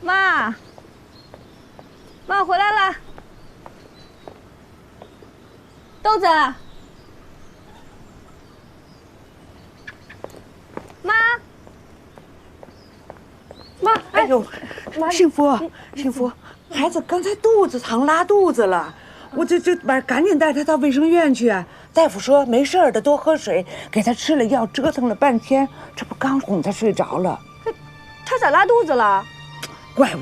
妈，妈回来了。豆子，妈，妈，哎呦，幸福，幸福，孩子刚才肚子疼，拉肚子了，我这赶紧带他到卫生院去啊。大夫说没事的，多喝水，给他吃了药，折腾了半天，这不刚哄他睡着了。他咋拉肚子了？怪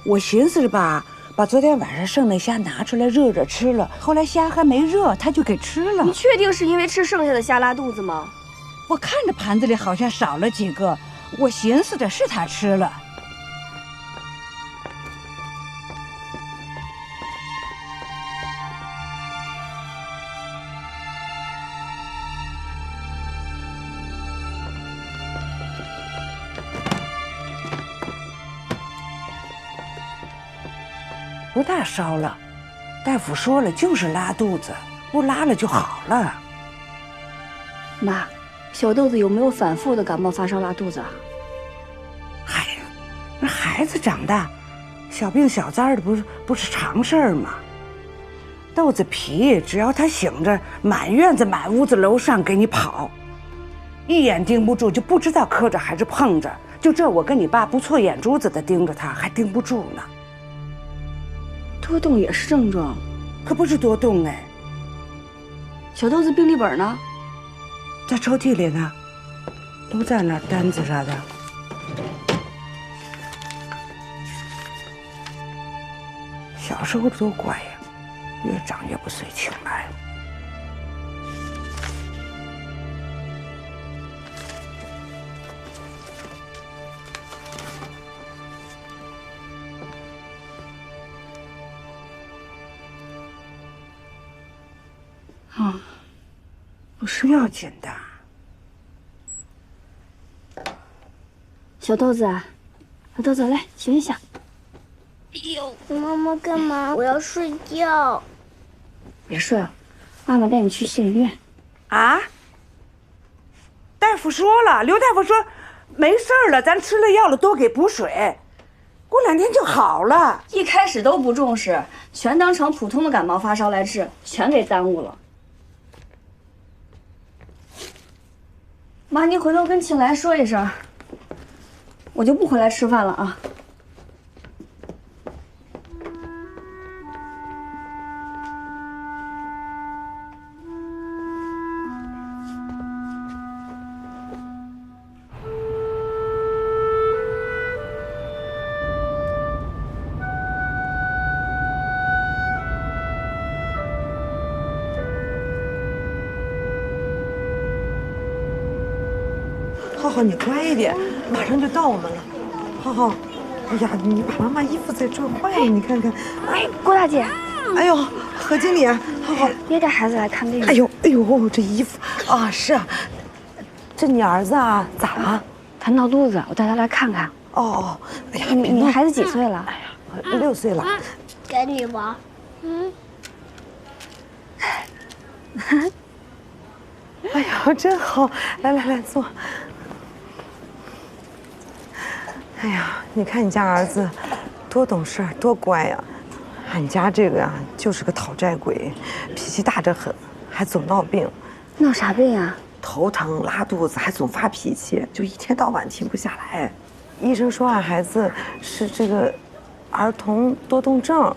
我寻思着吧，把昨天晚上剩那虾拿出来热热吃了，后来虾还没热，他就给吃了。你确定是因为吃剩下的虾拉肚子吗？我看着盘子里好像少了几个，我寻思着是他吃了。不大烧了，大夫说了就是拉肚子，不拉了就好了。妈，小豆子有没有反复的感冒、发烧、拉肚子啊？嗨，那孩子长大，小病小灾的不是常事儿吗？豆子皮只要他醒着，满院子满屋子楼上给你跑，一眼盯不住就不知道磕着还是碰着。就这我跟你爸不错眼珠子的盯着他，还盯不住呢。多动也是症状，可不是多动哎。小豆子病历本呢？在抽屉里呢，都在那儿，单子啥的。小时候多乖呀，越长越不随情来。不是要紧的。小豆子，小豆子，来醒一醒。哎呦，妈妈干嘛？我要睡觉。别睡了，妈妈带你去心理医院。啊？大夫说了，刘大夫说没事了，咱吃了药了，多给补水，过2天就好了。一开始都不重视，全当成普通的感冒发烧来治，全给耽误了。妈，您回头跟庆来说一声，我就不回来吃饭了啊。浩浩，你乖一点，马上就到我们了。浩浩，哎呀，你把妈妈衣服再拽坏了，你看看。哎，郭大姐，哎呦，何经理，浩浩，别带孩子来看病。哎呦哎呦，这衣服啊，是啊，这你儿子啊，咋了？他闹肚子，我带他来看看。哦，哎呀，你孩子几岁了？哎呀，6岁了。跟你玩。哎呀，真好，来来来，坐。哎呀，你看你家儿子多懂事，多乖呀！俺家这个呀，就是个讨债鬼，脾气大得很，还总闹病。闹啥病呀？头疼、拉肚子，还总发脾气，就一天到晚停不下来。医生说俺孩子是这个儿童多动症。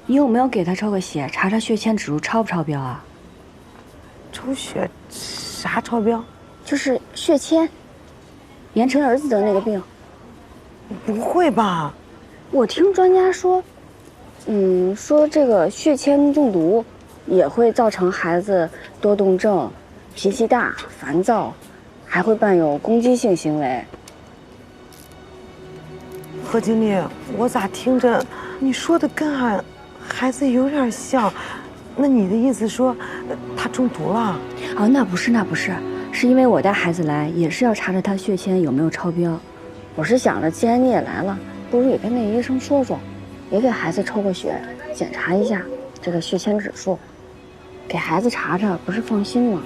你有没有给他抽个血，查查血铅指数超不超标啊？抽血啥超标？就是血铅，严晨儿子得那个病。不会吧？我听专家说，说这个血铅中毒也会造成孩子多动症、脾气大、烦躁，还会伴有攻击性行为。何经理，我咋听着你说的跟俺孩子有点像？那你的意思说，他中毒了？哦，那不是，是因为我带孩子来也是要查查他血铅有没有超标。我是想着，既然你也来了，不如也跟那医生说说，也给孩子抽个血，检查一下这个血铅指数，给孩子查查，不是放心吗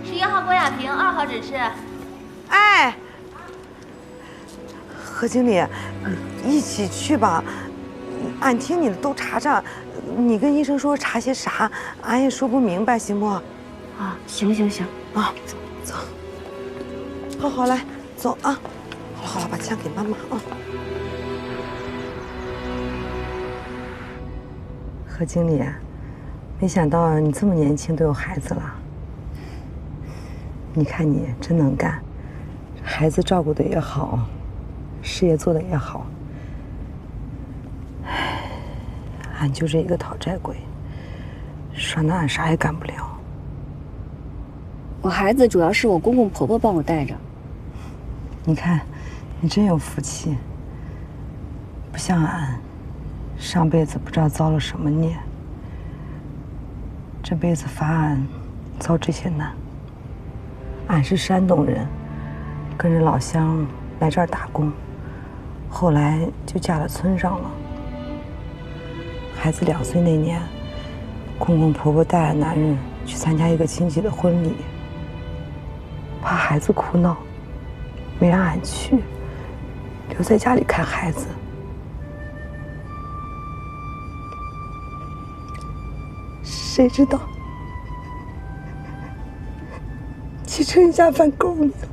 11号郭亚萍，2号指示。哎，何经理，一起去吧。俺听你的都查查，你跟医生说查些啥，俺也说不明白，行不？啊，行行行啊，走走。好好来，走啊！好了好了，把枪给妈妈啊。何经理，没想到你这么年轻都有孩子了。你看你真能干，孩子照顾的也好，事业做的也好。唉，俺就是一个讨债鬼，说那俺啥也干不了。我孩子主要是我公公婆婆帮我带着。你看，你真有福气，不像俺，上辈子不知道遭了什么孽，这辈子罚俺遭这些难。俺是山东人，跟着老乡来这儿打工，后来就嫁到村上了。孩子2岁那年，公公婆婆带俺男人去参加一个亲戚的婚礼，怕孩子哭闹，没让俺去，留在家里看孩子。谁知道去盛一下饭沟里了，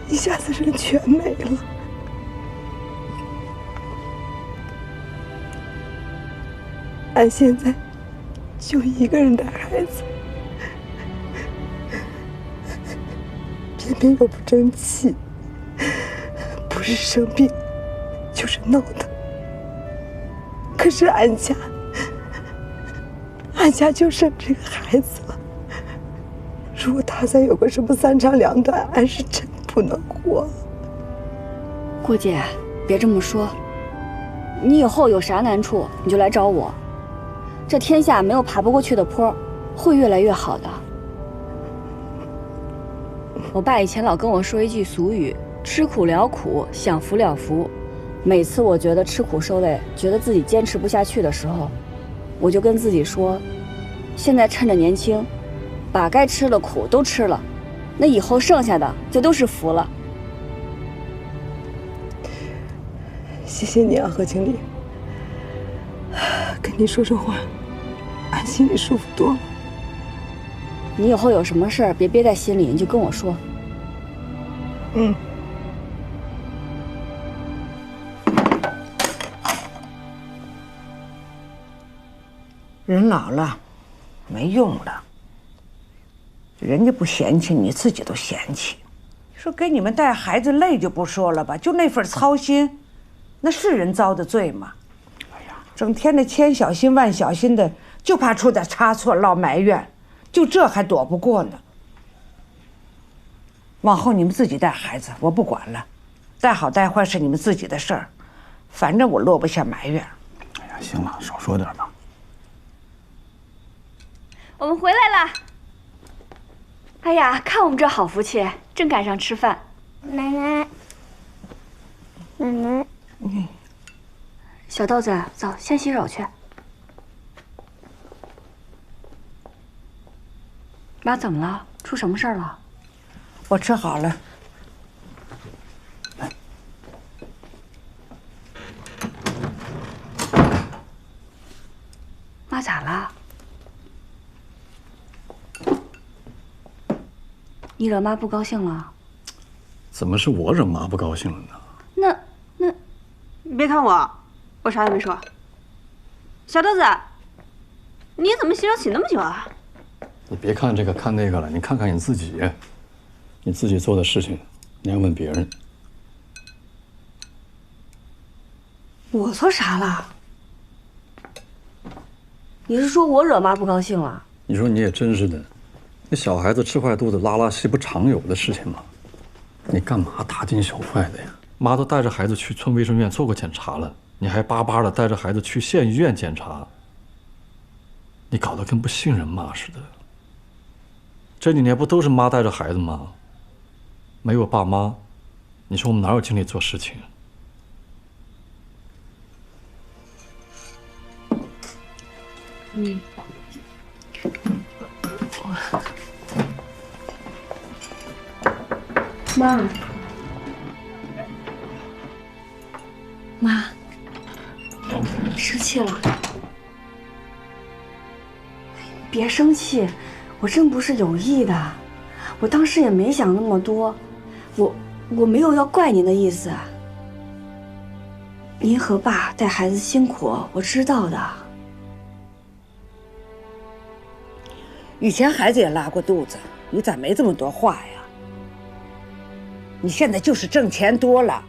一下子人全没了。俺现在就一个人带孩子，偏偏又不争气，不是生病就是闹的。可是俺家就剩这个孩子了，如果他再有个什么3长2短，俺是真不能活了。顾姐，别这么说，你以后有啥难处你就来找我。这天下没有爬不过去的坡，会越来越好的。我爸以前老跟我说一句俗语：吃苦了苦，享福了福。每次我觉得吃苦受累，觉得自己坚持不下去的时候，我就跟自己说，现在趁着年轻，把该吃的苦都吃了，那以后剩下的就都是福了。谢谢你啊，何经理，跟你说这话，俺心里舒服多了。你以后有什么事儿别憋在心里，你就跟我说。嗯。人老了，没用了。人家不嫌弃，你自己都嫌弃。说给你们带孩子累就不说了吧，就那份操心，那是人遭的罪吗？哎呀，整天的千小心万小心的，就怕出点差错落埋怨，就这还躲不过呢。往后你们自己带孩子，我不管了，带好带坏是你们自己的事儿，反正我落不下埋怨。哎呀，行了，少说点吧。我们回来了。哎呀，看我们这好福气，正赶上吃饭。奶奶，奶奶，小豆子，走，先洗手去。妈，怎么了？出什么事儿了？我吃好了。妈咋了？你惹妈不高兴了？怎么是我惹妈不高兴了呢？那，你别看我，我啥也没说。小豆子，你怎么洗手洗那么久啊？你别看这个看那个了，你看看你自己，你自己做的事情，你还问别人？我做啥了？你是说我惹妈不高兴了？你说你也真是的，那小孩子吃坏肚子拉拉稀不常有的事情吗？你干嘛大惊小怪的呀？妈都带着孩子去村卫生院做过检查了，你还巴巴的带着孩子去县医院检查，你搞得跟不信任妈似的。这几年不都是妈带着孩子吗？没有爸妈，你说我们哪有精力做事情？妈，妈，生气了？别生气，我真不是有意的，我当时也没想那么多，我没有要怪您的意思。您和爸带孩子辛苦，我知道的。以前孩子也拉过肚子，你咋没这么多话呀？你现在就是挣钱多了，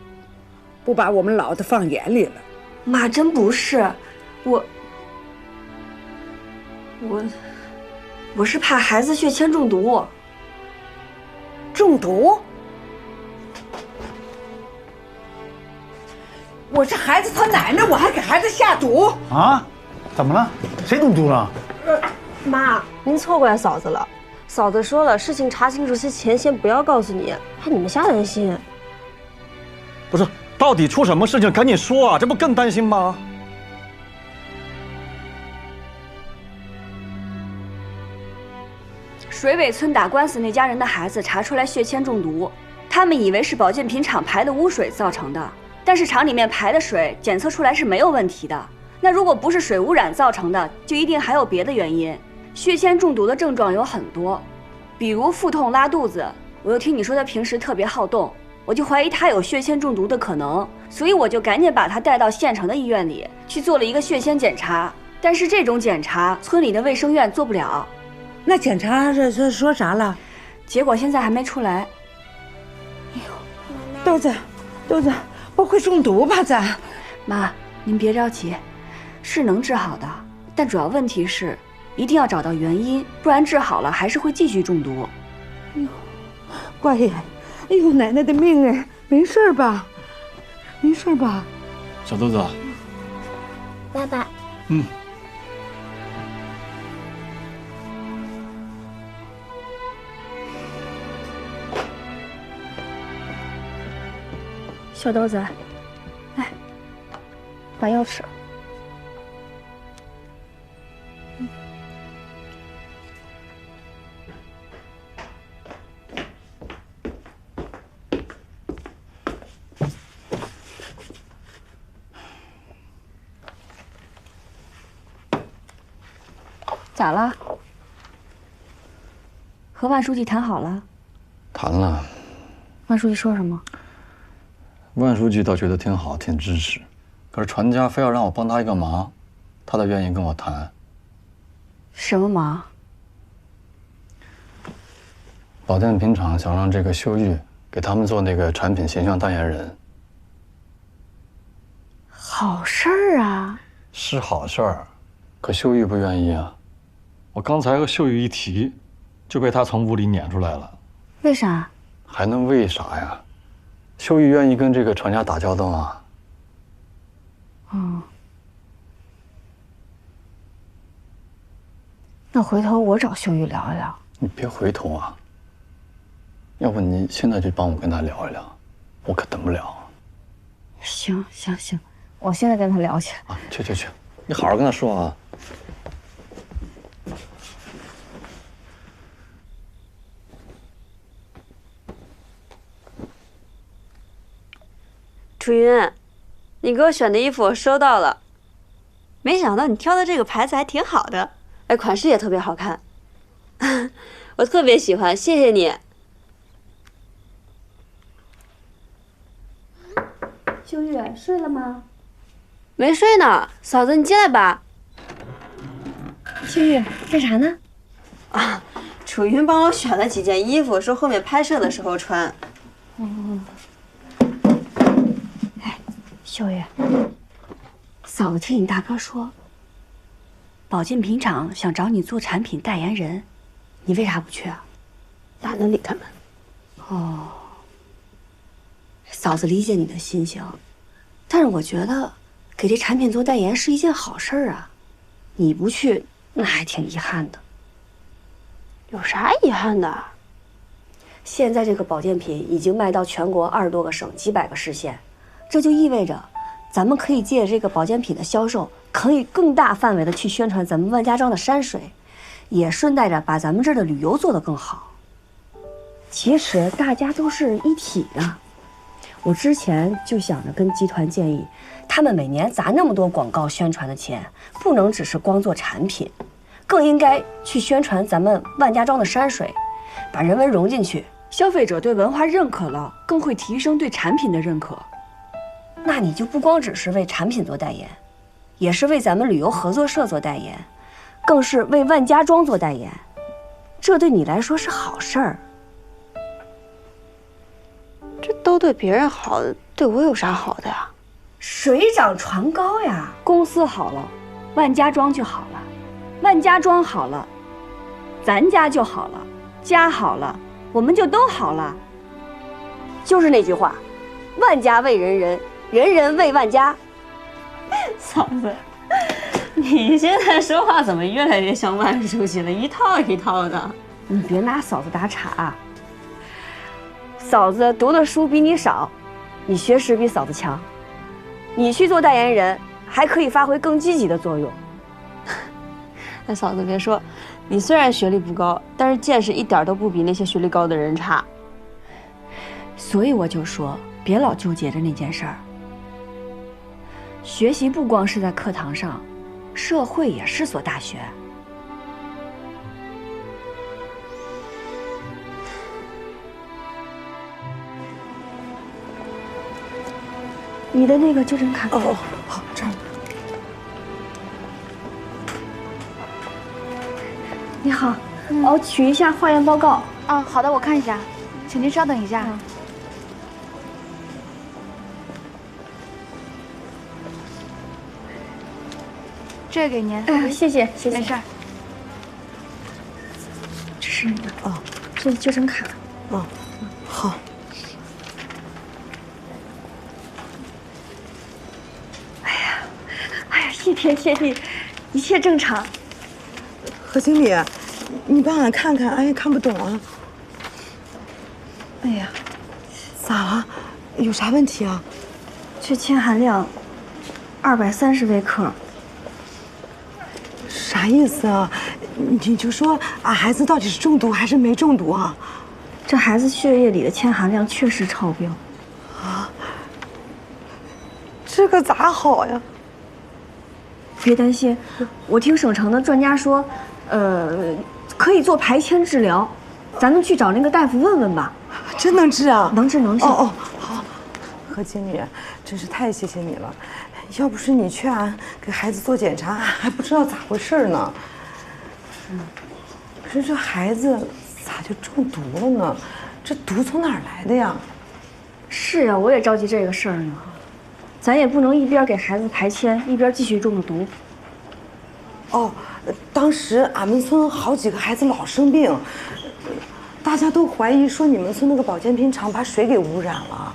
不把我们老的放眼里了。妈，真不是，我是怕孩子血铅中毒。中毒？我是孩子他奶奶，我还给孩子下毒啊？怎么了？谁中毒了？妈，您错怪嫂子了。嫂子说了，事情查清楚之前先不要告诉你，怕你们瞎担心。不是，到底出什么事情？赶紧说啊！这不更担心吗？水尾村打官司那家人的孩子查出来血铅中毒，他们以为是保健品厂排的污水造成的，但是厂里面排的水检测出来是没有问题的。那如果不是水污染造成的，就一定还有别的原因。血铅中毒的症状有很多，比如腹痛、拉肚子。我又听你说他平时特别好动，我就怀疑他有血铅中毒的可能，所以我就赶紧把他带到县城的医院里去做了一个血铅检查。但是这种检查村里的卫生院做不了。那检查这说啥了？结果现在还没出来。豆子，不会中毒吧？咱妈，您别着急，是能治好的，但主要问题是一定要找到原因，不然治好了还是会继续中毒。哎呦，乖呀！哎呦，奶奶的命哎，没事吧？没事吧？小豆子，爸爸，小豆子，来，把药吃。咋了？和万书记谈好了？谈了。万书记说什么？万书记倒觉得挺好，挺支持，可是传家非要让我帮他一个忙，他才愿意跟我谈。什么忙？保健品厂想让这个秀玉给他们做那个产品形象代言人。好事儿啊！是好事儿，可秀玉不愿意啊。我刚才和秀玉一提，就被他从屋里撵出来了。为啥？还能为啥呀？秀玉愿意跟这个传家打交道啊。那回头我找秀玉聊一聊。你别回头啊，要不你现在就帮我跟他聊一聊，我可等不了。行，我现在跟他聊去。啊，去，你好好跟他说啊。楚云，你给我选的衣服我收到了，没想到你挑的这个牌子还挺好的，哎，款式也特别好看，我特别喜欢，谢谢你。秀玉睡了吗？没睡呢，嫂子你进来吧。秀玉干啥呢？啊，楚云帮我选了几件衣服，说后面拍摄的时候穿。秀玉，嫂子听你大哥说，保健品厂想找你做产品代言人，你为啥不去啊？懒得理他们。哦，嫂子理解你的心情，但是我觉得给这产品做代言是一件好事啊，你不去那还挺遗憾的。有啥遗憾的？现在这个保健品已经卖到全国20多个省、几百个市县，这就意味着咱们可以借这个保健品的销售，可以更大范围的去宣传咱们万家庄的山水，也顺带着把咱们这儿的旅游做得更好。其实大家都是一体的。我之前就想着跟集团建议，他们每年砸那么多广告宣传的钱，不能只是光做产品，更应该去宣传咱们万家庄的山水，把人文融进去。消费者对文化认可了，更会提升对产品的认可。那你就不光只是为产品做代言，也是为咱们旅游合作社做代言，更是为万家庄做代言。这对你来说是好事儿。这都对别人好，对我有啥好的呀？水涨船高呀，公司好了，万家庄就好了，万家庄好了，咱家就好了，家好了，我们就都好了。就是那句话，万家为人人，人人为万家。嫂子，你现在说话怎么越来越像万书记了，一套一套的。你别拿嫂子打岔。嫂子读的书比你少，你学识比嫂子强，你去做代言人还可以发挥更积极的作用。那嫂子别说，你虽然学历不高，但是见识一点都不比那些学历高的人差。所以我就说，别老纠结着那件事儿。学习不光是在课堂上，社会也是所大学。你的那个就诊卡。哦，好，这儿。你好，我取一下化验报告。啊，好的，我看一下，请您稍等一下。这给您。谢谢，谢谢。没事儿。这是你的哦，这是就诊卡。哦，好。谢天谢地，一切正常。何经理，你帮俺看看，俺也看不懂啊。哎呀，咋了？有啥问题啊？这铅含量230微克。啥意思啊？你就说俺孩子到底是中毒还是没中毒啊？这孩子血液里的铅含量确实超标。啊？这可咋好呀？别担心，我听省城的专家说，可以做排铅治疗，咱们去找那个大夫问问吧。真能治啊？能治能治。哦，好，何经理，真是太谢谢你了，要不是你劝俺给孩子做检查，还不知道咋回事呢。可是这孩子咋就中毒了呢？这毒从哪儿来的呀？是啊，我也着急这个事儿呢。咱也不能一边给孩子排铅，一边继续中了毒。哦，当时俺们村好几个孩子老生病，大家都怀疑说你们村那个保健品厂把水给污染了。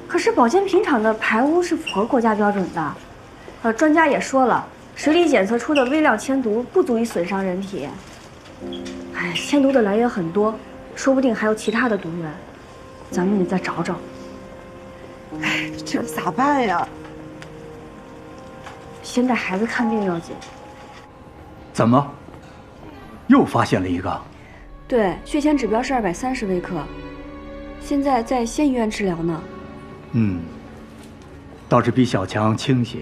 可是保健品厂的排污是符合国家标准的，专家也说了，水里检测出的微量铅毒不足以损伤人体。哎，铅毒的来源很多，说不定还有其他的毒源，咱们得再找找。哎，这可咋办呀？先带孩子看病要紧。怎么，又发现了一个？对，血铅指标是230微克，现在在县医院治疗呢。倒是比小强轻些。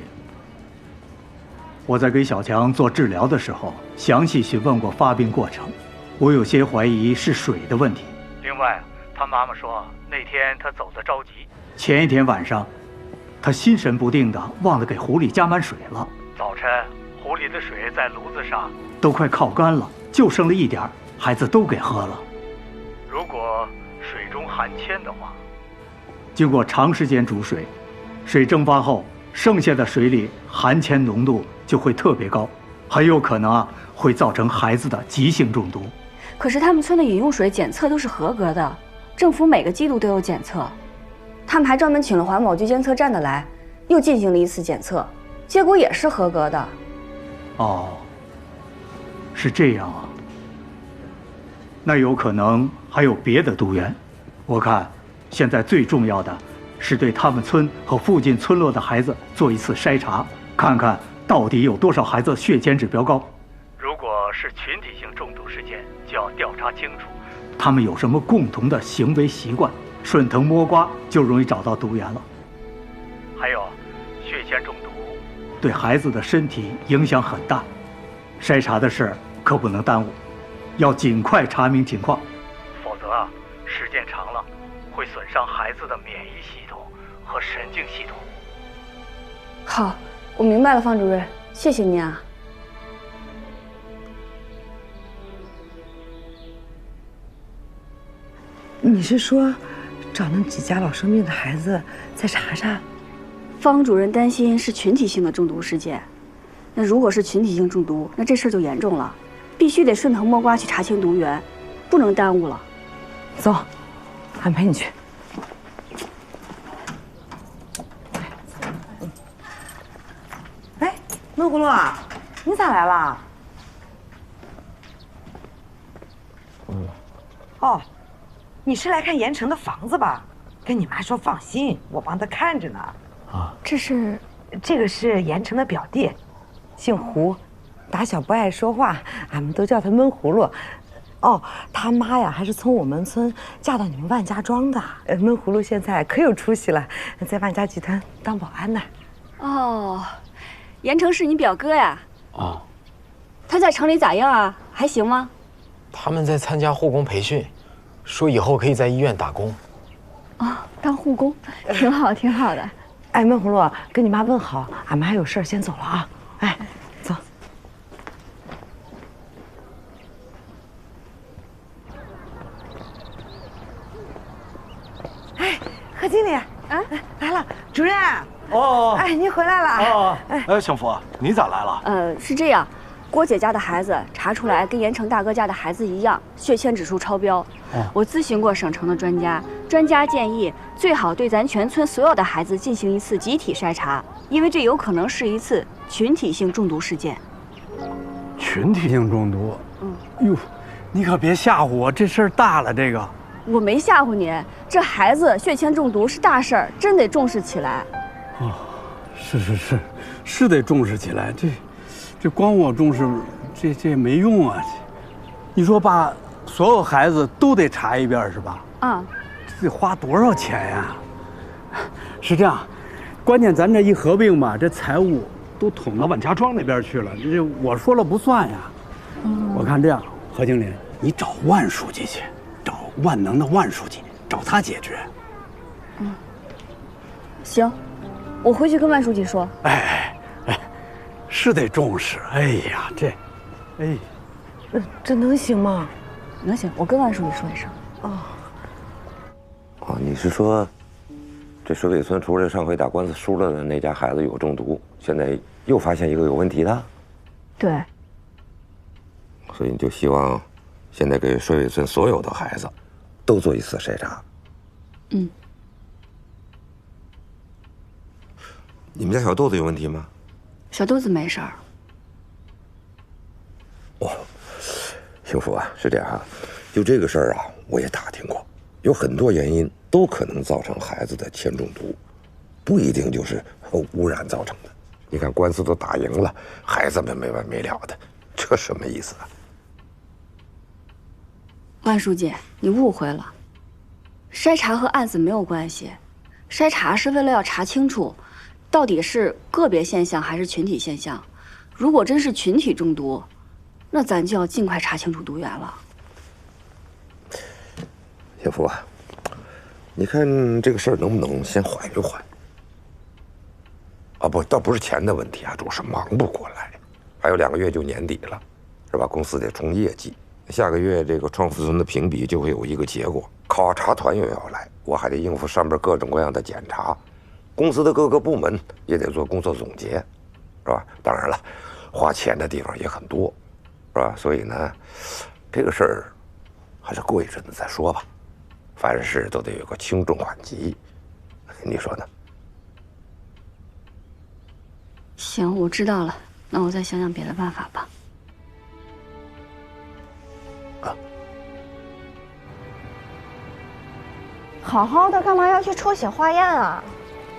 我在给小强做治疗的时候，详细询问过发病过程，我有些怀疑是水的问题。另外，他妈妈说那天他走得着急。前一天晚上，他心神不定的忘了给壶里加满水了。早晨，壶里的水在炉子上都快靠干了，就剩了一点，孩子都给喝了。如果水中含铅的话，经过长时间煮水，水蒸发后，剩下的水里含铅浓度就会特别高，很有可能会造成孩子的急性中毒。可是他们村的饮用水检测都是合格的，政府每个季度都有检测。他们还专门请了环保局监测站的来，又进行了一次检测，结果也是合格的。哦，是这样啊。那有可能还有别的毒源。我看现在最重要的是对他们村和附近村落的孩子做一次筛查，看看到底有多少孩子血铅指标高。如果是群体性中毒事件，就要调查清楚他们有什么共同的行为习惯，顺藤摸瓜就容易找到毒源了。还有，血铅中毒对孩子的身体影响很大，筛查的事可不能耽误，要尽快查明情况，否则啊，时间长了会损伤孩子的免疫系统和神经系统。好，我明白了，方主任，谢谢您啊。你是说，找那几家老生病的孩子再查查？方主任担心是群体性的中毒事件，那如果是群体性中毒，那这事儿就严重了，必须得顺藤摸瓜去查清毒源，不能耽误了。走，俺陪你去。哎，闷葫芦啊，你咋来了？哦，你是来看盐城的房子吧？跟你妈说放心，我帮她看着呢。啊，这个是盐城的表弟，姓胡，打小不爱说话，俺们都叫他闷葫芦。哦，他妈呀，还是从我们村嫁到你们万家庄的。闷葫芦现在可有出息了，在万家集团当保安呢。哦，盐城是你表哥呀？啊，他在城里咋样啊？还行吗？他们在参加护工培训，说以后可以在医院打工。哦，当护工，挺好，挺好的。哎，闷葫芦，跟你妈问好，俺们还有事儿，先走了啊。哎，走。哎，何经理，啊，来了，主任。哦，哎，您回来了。哦，哎，幸福，你咋来了？是这样，郭姐家的孩子查出来跟盐城大哥家的孩子一样，血铅指数超标。我咨询过省城的专家，专家建议最好对咱全村所有的孩子进行一次集体筛查，因为这有可能是一次群体性中毒事件。群体性中毒？哟，你可别吓唬我，这事儿大了。这个我没吓唬您，这孩子血铅中毒是大事儿，真得重视起来。哦，是得重视起来。这光我重视，这没用啊！你说把所有孩子都得查一遍是吧？啊，这得花多少钱呀？是这样，关键咱这一合并吧，这财务都捅到万家庄那边去了，这我说了不算呀。我看这样，何经理，你找万书记去，找万能的万书记，找他解决。行，我回去跟万书记说。哎，是得重视。哎呀，这能行吗？能行，我跟万书记说一声。哦，你是说，这水尾村除了上回打官司输了的那家孩子有中毒，现在又发现一个有问题的？对。所以你就希望，现在给水尾村所有的孩子，都做一次筛查。你们家小豆子有问题吗？小豆子没事儿。哦，幸福啊，是这样啊，就这个事儿啊，我也打听过，有很多原因都可能造成孩子的铅中毒，不一定就是污染造成的。你看官司都打赢了，孩子们没完没了的，这什么意思啊？万书记，你误会了，筛查和案子没有关系，筛查是为了要查清楚，到底是个别现象还是群体现象。如果真是群体中毒，那咱就要尽快查清楚毒源了。幸福啊，你看这个事儿能不能先缓一缓？啊，不，倒不是钱的问题啊，主是忙不过来。还有2个月就年底了，是吧？公司得冲业绩，下个月这个创富村的评比就会有一个结果，考察团又要来，我还得应付上边各种各样的检查，公司的各个部门也得做工作总结，是吧？当然了，花钱的地方也很多，是吧？所以呢，这个事儿还是过一阵子再说吧。凡事都得有个轻重缓急，你说呢？行，我知道了，那我再想想别的办法吧。好好的，干嘛要去抽血化验啊？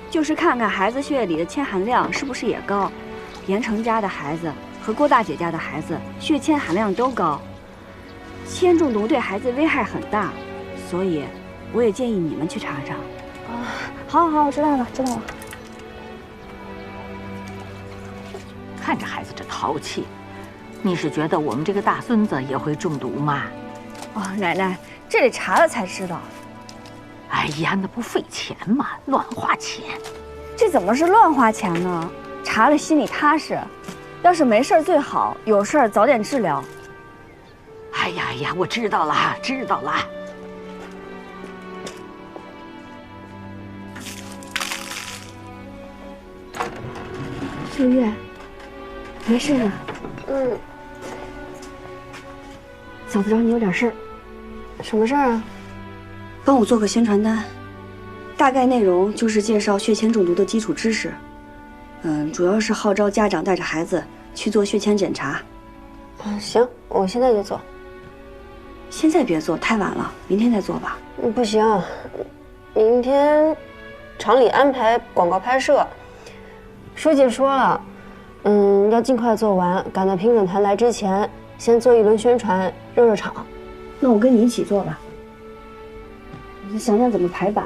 就是看看孩子血液里的铅含量是不是也高。盐城家的孩子和郭大姐家的孩子血铅含量都高，铅中毒对孩子危害很大，所以我也建议你们去查查。啊，好，好，我知道了，知道了。看着孩子这淘气，你是觉得我们这个大孙子也会中毒吗？哦，奶奶，这得查了才知道。哎呀，那不费钱吗？乱花钱。这怎么是乱花钱呢？查了心里踏实。要是没事最好，有事儿早点治疗。哎呀呀，我知道了，知道了。秀月，没事吧？嫂子找你有点事儿。什么事儿啊？帮我做个宣传单，大概内容就是介绍血铅中毒的基础知识。主要是号召家长带着孩子去做血铅检查。行，我现在就做。现在别做，太晚了，明天再做吧。不行，明天厂里安排广告拍摄，书记说了，要尽快做完，赶在评审团来之前，先做一轮宣传，热热场。那我跟你一起做吧。你想想怎么排版，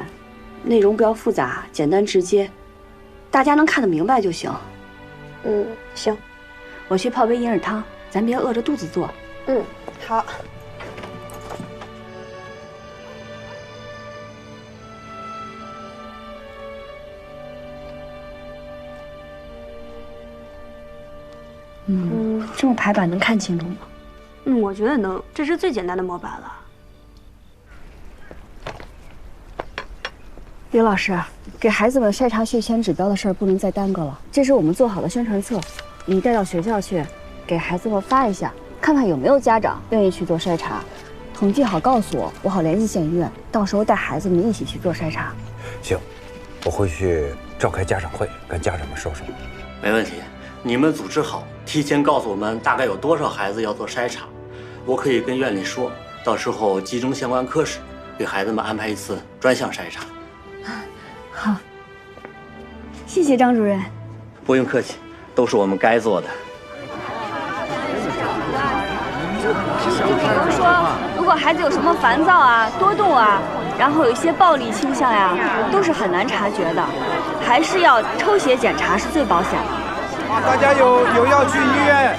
内容不要复杂，简单直接，大家能看得明白就行。行。我去泡杯银耳汤，咱别饿着肚子做。好。这么排版能看清楚吗？我觉得能，这是最简单的模板了。刘老师，给孩子们筛查血铅指标的事儿不能再耽搁了。这是我们做好的宣传册，你带到学校去，给孩子们发一下，看看有没有家长愿意去做筛查，统计好告诉我，我好联系县医院，到时候带孩子们一起去做筛查。行，我回去召开家长会，跟家长们说说。没问题，你们组织好，提前告诉我们大概有多少孩子要做筛查，我可以跟院里说，到时候集中相关科室，给孩子们安排一次专项筛查。好，谢谢张主任。不用客气，都是我们该做的。比如说，如果孩子有什么烦躁啊、多动啊，然后有一些暴力倾向呀，都是很难察觉的，还是要抽血检查是最保险的。大家有要去医院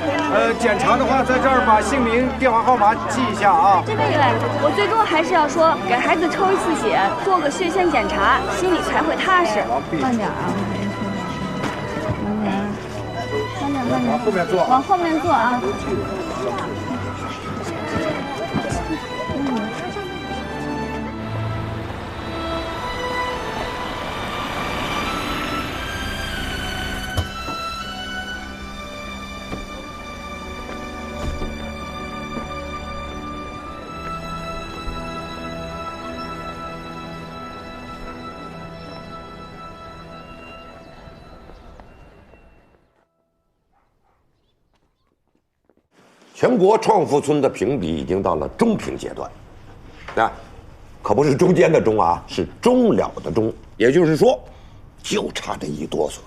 检查的话，在这儿把姓名、电话号码记一下啊。对，我最终还是要说，给孩子抽一次血，做个血铅检查，心里才会踏实。慢点啊，慢点，往后面坐，往后面坐啊。全国创富村的评比已经到了中评阶段，啊，可不是中间的中啊，是终了的终。也就是说，就差这一哆嗦了。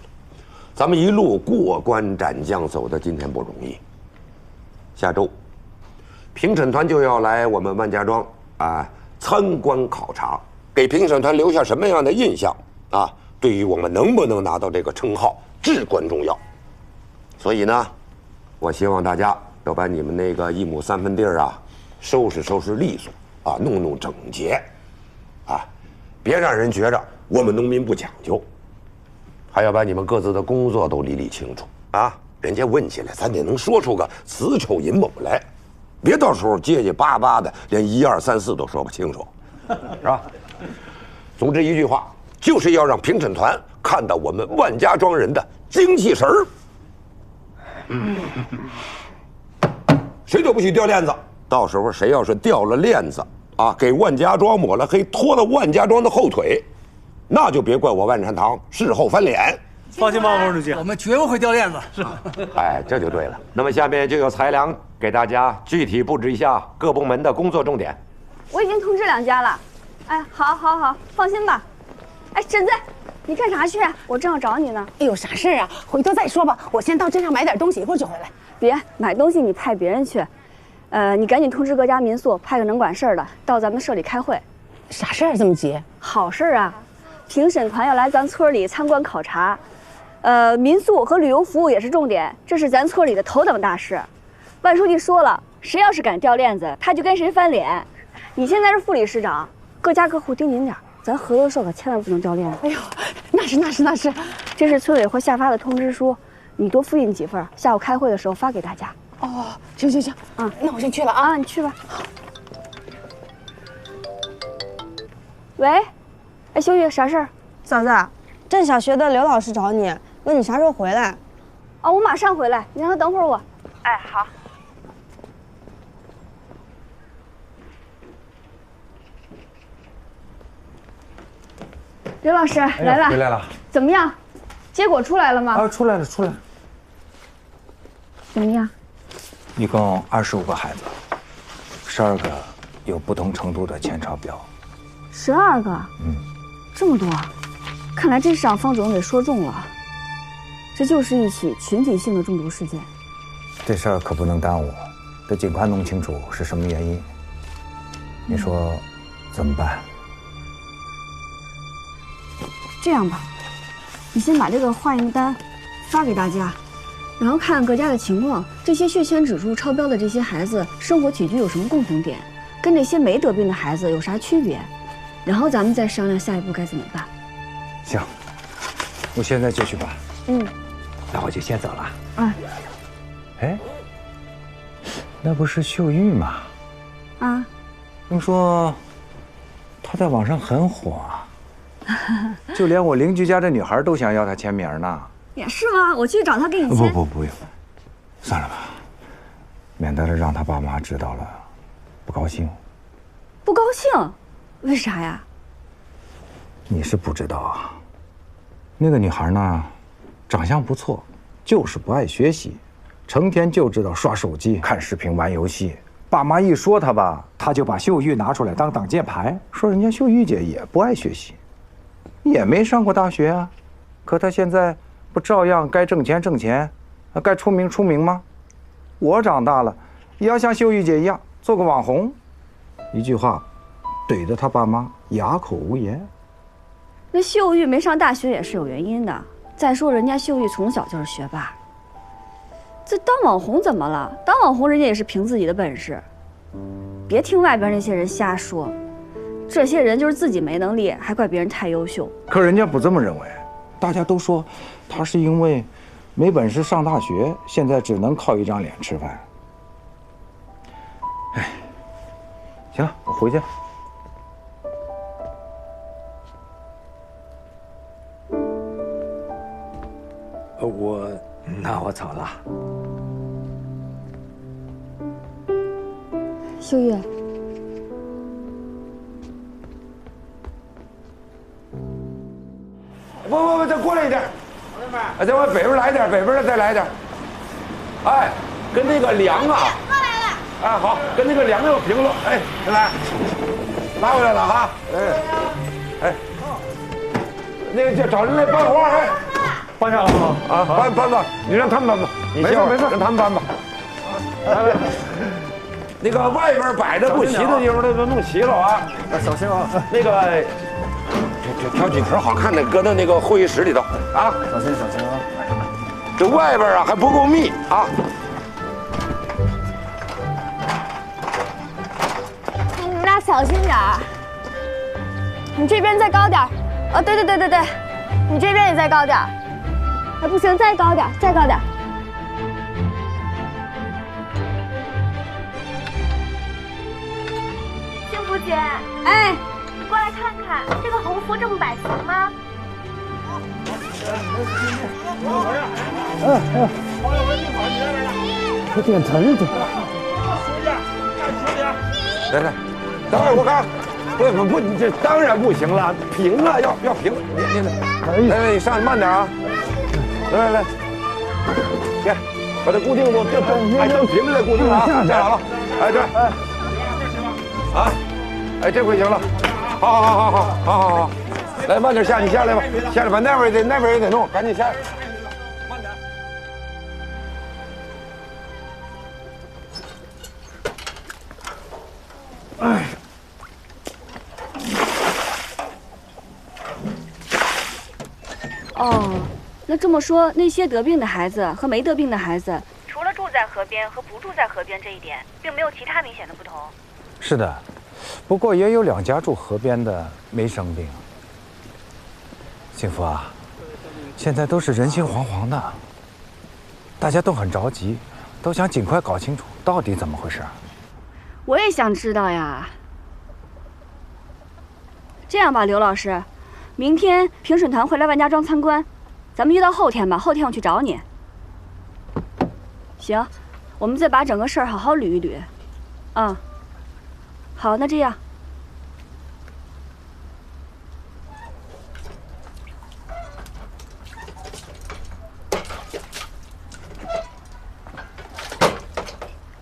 咱们一路过关斩将走到今天不容易。下周，评审团就要来我们万家庄啊参观考察，给评审团留下什么样的印象啊？对于我们能不能拿到这个称号至关重要。所以呢，我希望大家要把你们那个1亩3分地儿啊，收拾收拾利索啊，弄弄整洁，啊，别让人觉着我们农民不讲究。还要把你们各自的工作都理理清楚啊，人家问起来，咱得能说出个子丑寅卯来，别到时候结结巴巴的，连1、2、3、4都说不清楚，是吧？总之一句话，就是要让评审团看到我们万家庄人的精气神儿。谁都不许掉链子，到时候谁要是掉了链子啊，给万家庄抹了黑，拖了万家庄的后腿，那就别怪我万善堂事后翻脸。放心吧，王书记，我们绝不会掉链子。是，哎，这就对了。那么下面就由裁量给大家具体布置一下各部门的工作重点。我已经通知2家了。哎，好，放心吧。哎，婶子，你干啥去？我正要找你呢。哎呦，啥事儿啊？回头再说吧。我先到镇上买点东西，一会儿就回来。别买东西，你派别人去。你赶紧通知各家民宿，派个能管事儿的到咱们社里开会。啥事儿这么急？好事儿啊！评审团要来咱村里参观考察，民宿和旅游服务也是重点，这是咱村里的头等大事。万书记说了，谁要是敢掉链子，他就跟谁翻脸。你现在是副理事长，各家各户盯紧点，咱合作社可千万不能掉链子。哎呦，那是，这是村委会下发的通知书，你多复印几份，下午开会的时候发给大家。哦，行，那我先去了啊。你去吧。喂，哎，秀玉，啥事儿？嫂子，镇小学的刘老师找你，问你啥时候回来。我马上回来，你让他等会儿我。哎，好。刘老师来了，回来了。怎么样？结果出来了吗？出来了。怎么样？一共25个孩子，12个有不同程度的前超标。12个？这么多，看来真是让方主任给说中了。这就是一起群体性的中毒事件。这事儿可不能耽误，得尽快弄清楚是什么原因。你说怎么办？这样吧，你先把这个化验单发给大家，然后看各家的情况，这些血铅指数超标的这些孩子生活起居有什么共同点，跟这些没得病的孩子有啥区别，然后咱们再商量下一步该怎么办。行，我现在就去办。那我就先走了。哎，那不是秀玉吗？听说她在网上很火啊。就连我邻居家这女孩都想要她签名呢。也是吗？我去找她给你签。不用，算了吧，免得让她爸妈知道了，不高兴。不高兴？为啥呀？你是不知道啊，那个女孩呢，长相不错，就是不爱学习，成天就知道刷手机、看视频、玩游戏。爸妈一说她吧，她就把秀玉拿出来当挡箭牌，说人家秀玉姐也不爱学习。也没上过大学啊，可他现在不照样该挣钱，该出名吗？我长大了，也要像秀玉姐一样做个网红。一句话，怼得他爸妈哑口无言。那秀玉没上大学也是有原因的。再说人家秀玉从小就是学霸，这当网红怎么了？当网红人家也是凭自己的本事，别听外边那些人瞎说。这些人就是自己没能力，还怪别人太优秀。可人家不这么认为，大家都说他是因为没本事上大学，现在只能靠一张脸吃饭。哎，行了，我回去了。那我走了。秀玉。不，再过来一点。再往北边来点，北边的再来点。哎，跟那个梁啊，过来了。哎，好，跟那个梁要平了。哎，来，拉回来了哈。哎，那个找人来搬活，哎，搬下来了啊，搬吧，你让他们搬吧，你歇会儿，没事，让他们搬吧。来，那个外边摆的不齐的地方都弄齐了啊。小心啊。那个。挑几盆好看的，搁到那个会议室里头啊！小心啊！这外边啊还不够密啊！你俩小心点儿。你这边再高点儿。对，你这边也再高点儿。不行，再高点儿，再高点儿。幸福姐，哎。过来看看，这个横幅这么摆行吗？这点疼的。来，等会儿我看，不，你这当然不行了，平啊，要平。来，你上去慢点啊！来，别，把它固定住，正平着再固定啊！站好了，哎，对，啊，哎，这回行了。好，来慢点下，你下来吧，下来吧，那边也得弄，赶紧下来，慢点。哦，那这么说，那些得病的孩子和没得病的孩子，除了住在河边和不住在河边这一点，并没有其他明显的不同。是的，不过也有2家住河边的没生病。幸福啊，现在都是人心惶惶的，大家都很着急，都想尽快搞清楚到底怎么回事。我也想知道呀。这样吧，刘老师，明天评审团会来万家庄参观，咱们约到后天吧，后天我去找你。行，我们再把整个事儿好好捋一捋。啊，好，那这样。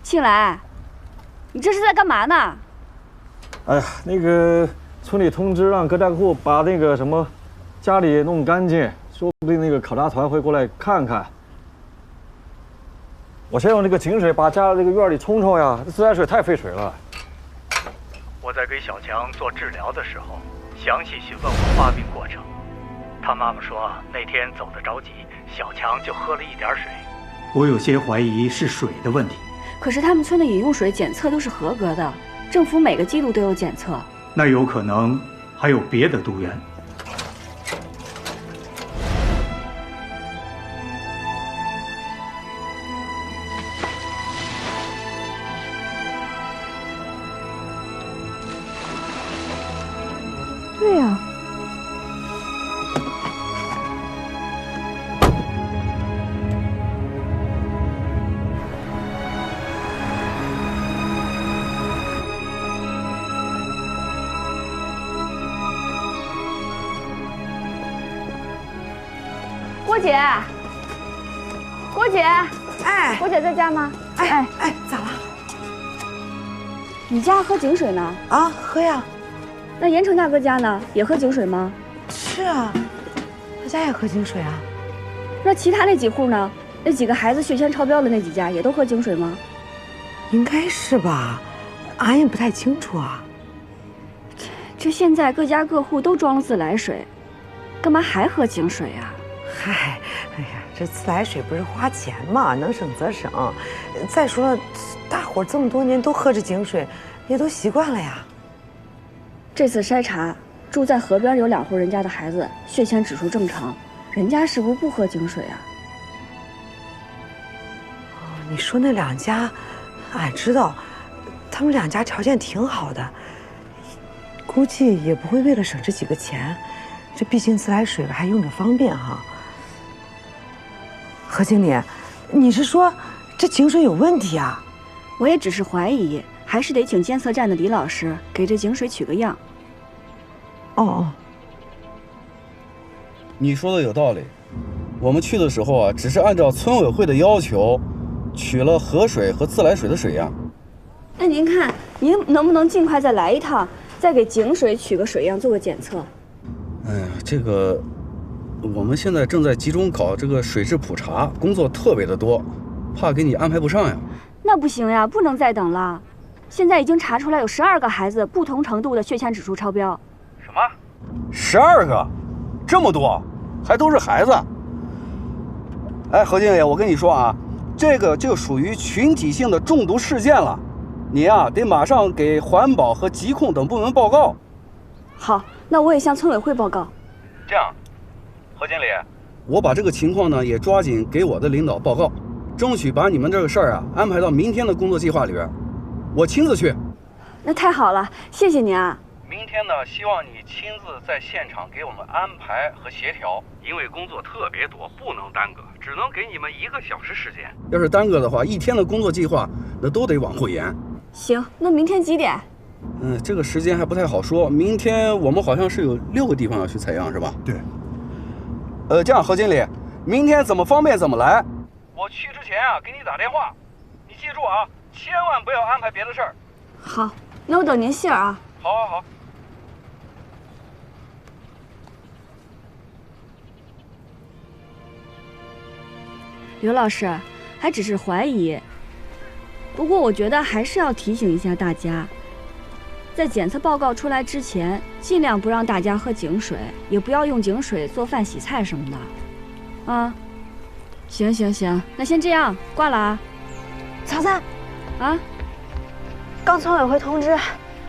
庆来，你这是在干嘛呢？哎呀，那个村里通知让各大户把那个什么家里弄干净，说不定那个考察团会过来看看。我先用这个井水把家这个院里冲冲呀，这自来水太费水了。我在给小强做治疗的时候，详细询问过发病过程。他妈妈说那天走得着急，小强就喝了一点水。我有些怀疑是水的问题。可是他们村的饮用水检测都是合格的，政府每个季度都有检测。那有可能还有别的毒源。对呀。郭姐，郭姐，哎，郭姐在家吗？哎，咋了？你家喝井水呢？啊，喝呀。那严成大哥家呢？也喝井水吗？是啊，他家也喝井水啊。那其他那几户呢？那几个孩子血铅超标的那几家也都喝井水吗？应该是吧，俺也不太清楚啊。这现在各家各户都装了自来水，干嘛还喝井水啊？嗨，哎呀，这自来水不是花钱嘛，能省则省。再说了，大伙这么多年都喝着井水，也都习惯了呀。这次筛查，住在河边有2户人家的孩子血铅指数正常，人家是不是不喝井水啊？哦，你说那2家，俺知道，他们2家条件挺好的，估计也不会为了省这几个钱。这毕竟自来水还用着方便哈。何经理，你是说这井水有问题啊？我也只是怀疑，还是得请监测站的李老师给这井水取个样。哦，你说的有道理。我们去的时候啊，只是按照村委会的要求，取了河水和自来水的水样。那您看，您能不能尽快再来一趟，再给井水取个水样做个检测？哎呀，这个我们现在正在集中搞这个水质普查，工作特别的多，怕给你安排不上呀。那不行呀，不能再等了。现在已经查出来有12个孩子不同程度的血铅指数超标。什么？12个？这么多？还都是孩子？哎，何经理，我跟你说啊，这个就属于群体性的中毒事件了，你呀得马上给环保和疾控等部门报告。好，那我也向村委会报告。这样，何经理，我把这个情况呢也抓紧给我的领导报告，争取把你们这个事儿啊安排到明天的工作计划里边，我亲自去。那太好了，谢谢您啊。明天呢，希望你亲自在现场给我们安排和协调，因为工作特别多，不能耽搁，只能给你们1个小时时间。要是耽搁的话，1天的工作计划那都得往后延。行，那明天几点？这个时间还不太好说。明天我们好像是有6个地方要去采样，是吧？对。这样，何经理，明天怎么方便怎么来。我去之前啊，给你打电话。你记住啊，千万不要安排别的事儿。好，那我等您信儿啊。好好好。刘老师，还只是怀疑，不过我觉得还是要提醒一下大家，在检测报告出来之前，尽量不让大家喝井水，也不要用井水做饭、洗菜什么的。啊，行行行，那先这样，挂了啊。曹三，啊，刚村委会通知，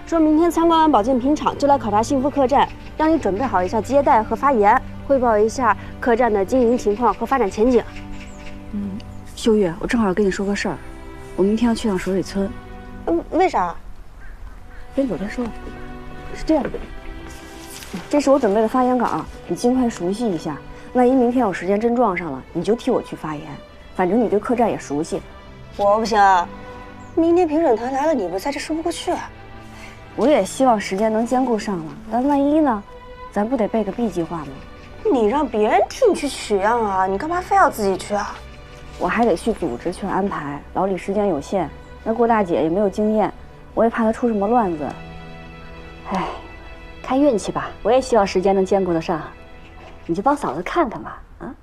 说明天参观完保健品厂就来考察幸福客栈，让你准备好一下接待和发言，汇报一下客栈的经营情况和发展前景。秀月，我正好跟你说个事儿，我明天要去趟水水村。为啥？边走边说。是这样的，这是我准备的发言稿，你尽快熟悉一下。万一明天有时间真撞上了，你就替我去发言。反正你对客栈也熟悉。我不行，明天评审团来了，你不在，这说不过去。我也希望时间能兼顾上了，但万一呢？咱不得备个 B 计划吗？你让别人替你去取样啊，你干嘛非要自己去啊？我还得去组织去安排，老李时间有限，那郭大姐也没有经验，我也怕她出什么乱子。哎，看运气吧，我也希望时间能兼顾得上。你就帮嫂子看看吧，啊。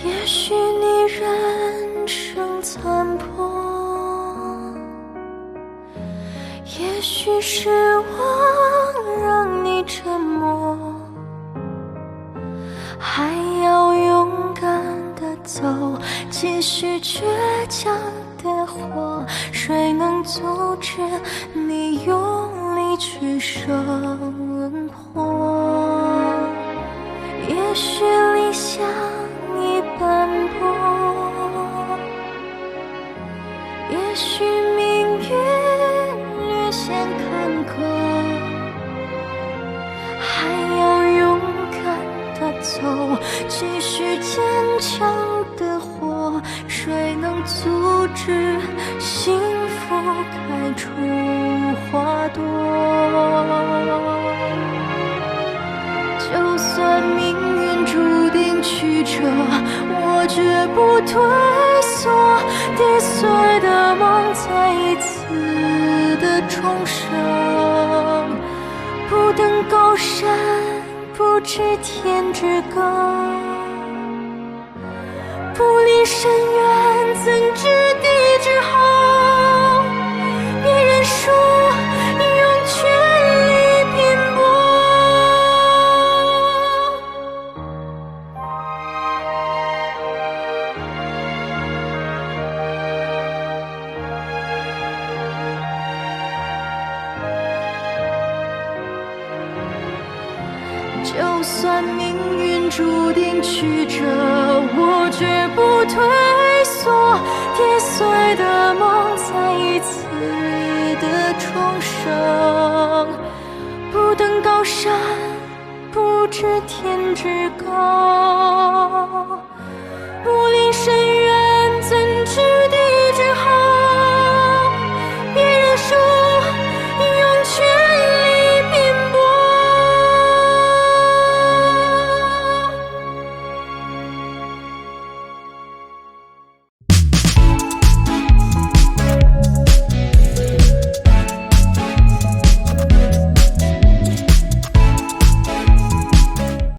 也许你人生残破，也许失望让你沉默，还要勇敢地走，继续倔强的活。谁能阻止你用力去生活？也许理想已斑驳，也许命运略显坎坷，还要勇敢地走，继续坚强地活。谁能阻止幸福开出花朵？就算命运注定曲折，我绝不退缩，跌碎的梦再一次的重生，不登高山，不知天之高，不离深渊，怎知地之厚？别人说用全力拼搏，就算命运注定曲折，我绝不退缩，跌碎的梦再一次的重生，不登高山，不知天之高。